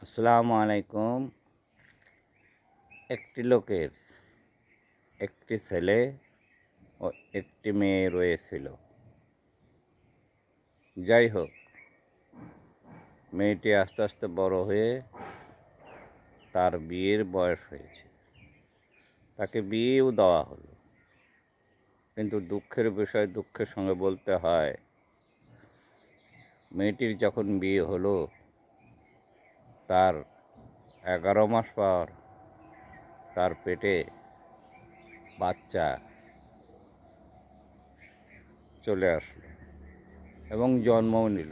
আসসালামু আলাইকুম। একটি লোকের একটি ছেলে ও একটি মেয়ে রয়েছিল। যাই হোক, মেয়েটি আস্তে আস্তে বড় হয়ে তার বিয়ের বয়স হয়েছে। তাকে বিয়েও দেওয়া হলো, কিন্তু দুঃখের বিষয়, দুঃখের সঙ্গে বলতে হয়, মেয়েটির যখন বিয়ে হলো তার 11 মাস পর তার পেটে বাচ্চা চলে আসলো এবং জন্মও নিল।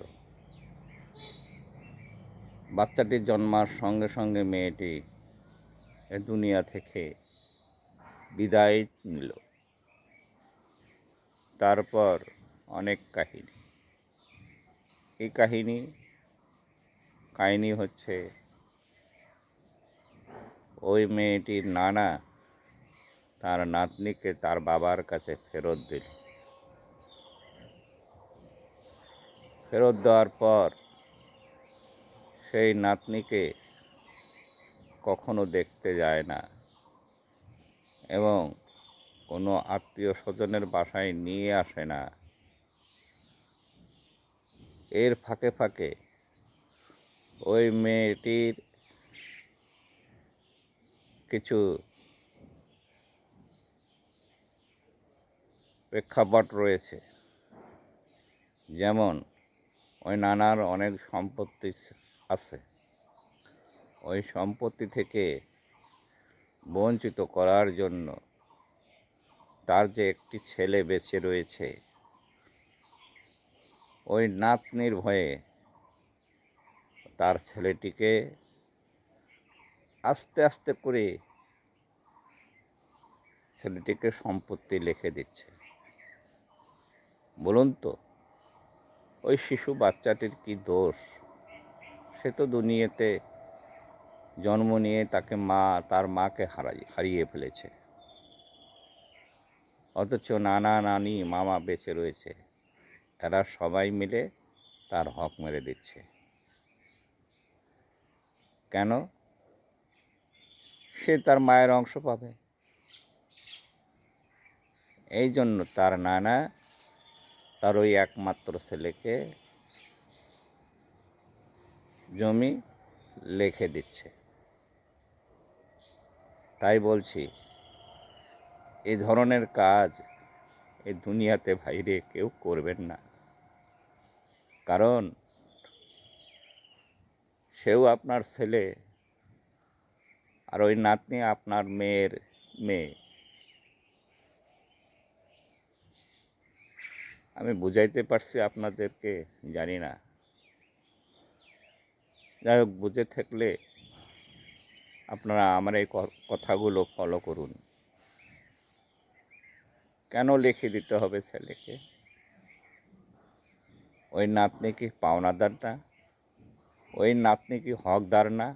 বাচ্চাটি জন্মার সঙ্গে সঙ্গে মেয়েটি এ দুনিয়া থেকে বিদায় নিল। তারপর অনেক কাহিনী। এই কাহিনী হচ্ছে, ওই মেয়েটির নানা তার নাতনিকে তার বাবার কাছে ফেরত দিল। ফেরত দেওয়ার পর সেই নাতনিকে কখনো দেখতে যায় না এবং কোনো আত্মীয় স্বজনের বাসায় নিয়ে আসে না। এর ফাঁকে ফাঁকে ওই মেয়েটির কিছু প্রেক্ষাপট রয়েছে, যেমন ওই নানার অনেক সম্পত্তি আছে। ওই সম্পত্তি থেকে বঞ্চিত করার জন্য তার যে একটি ছেলে বেঁচে রয়েছে, ওই নাতনির ভয়ে তার ছেলেটিকে আস্তে আস্তে করে সম্পত্তি লিখে দিচ্ছে। বলুন তো, ওই শিশু বাচ্চাটির কি দোষ? সে তো দুনিয়াতে জন্ম নিয়ে তার মাকে হারিয়ে ফেলেছে, অথচ নানা নানি মামা বেঁচে রয়েছে। এরা সবাই মিলে তার হক মেরে দিচ্ছে। কেন? সে তার মায়ের অংশ পাবে। এই জন্য তার নানা তার ওই একমাত্র ছেলেকে জমি লিখে দিচ্ছে। তাই বলছি, এই ধরনের কাজ এই দুনিয়াতে ভাইরে কেউ করবেন না। কারণ সেও আপনার ছেলে, আর ওই নাতনি আপনার মেয়ের মেয়ে। আমি বুঝাইতে পারছি আপনাদেরকে, জানি না। যাই হোক, বুঝে থাকলে আপনারা আমার এই কথাগুলো ফলো করুন। কেন লিখে দিতে হবে ছেলেকে? ওই নাতনি কি পাওনাদার না? ওই নাতনি কি হকদার না?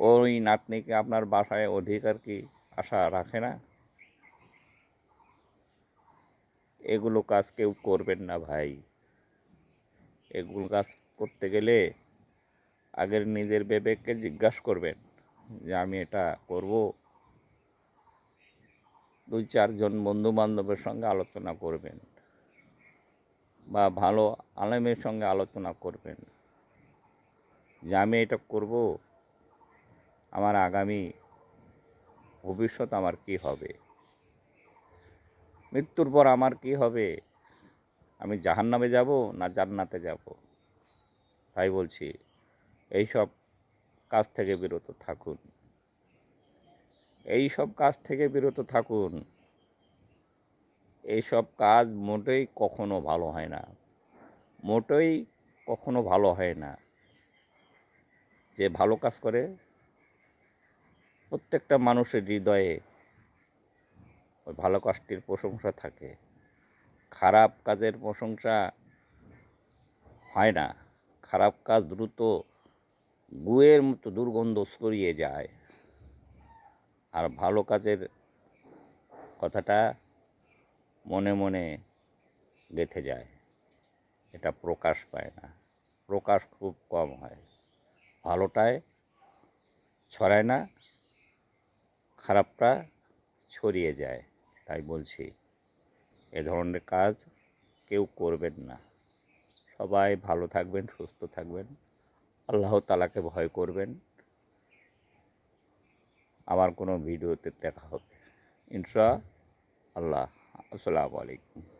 ওই নাতনি কি আপনার বাসায় অধিকার কি আশা রাখে না? এগুলো কাজ কেউ করবেন না ভাই। এগুলো কাজ করতে গেলে আগের নিজের বিবেককে জিজ্ঞাসা করবেন যে আমি এটা করব। 2-4 জন বন্ধু বান্ধবের সঙ্গে আলোচনা করবেন, বা ভালো আলেমের সঙ্গে আলোচনা করবেন যে আমি এটা করব, আমার আগামী ভবিষ্যৎ আমার কি হবে, মৃত্যুর পর আমার কি হবে, আমি জাহান্নামে যাব না জান্নাতে যাব। তাই বলছি, এইসব কাজ থেকে বিরত থাকুন। এইসব কাজ থেকে বিরত থাকুন। এইসব কাজ মোটেই কখনো ভালো হয় না, মোটেই কখনো ভালো হয় না। যে ভালো কাজ করে, প্রত্যেকটা মানুষের হৃদয়ে ওই ভালো কাজটির প্রশংসা থাকে। খারাপ কাজের প্রশংসা হয় না। খারাপ কাজ দ্রুত গুয়ের মতো দুর্গন্ধ ছড়িয়ে যায়, আর ভালো কাজের কথাটা মনে মনে গেঁথে যায়, এটা প্রকাশ পায় না। প্রকাশ খুব কম হয়। ভালোটায় ছড়ায় না, খারাপটা ছড়িয়ে যায়। তাই বলছি, এ ধরনের কাজ কেউ করবেন না। সবাই ভালো থাকবেন, সুস্থ থাকবেন, আল্লাহ তাআলাকে ভয় করবেন। আবার কোনো ভিডিওতে দেখা হবে ইনশাআল্লাহ। আসসালামু আলাইকুম।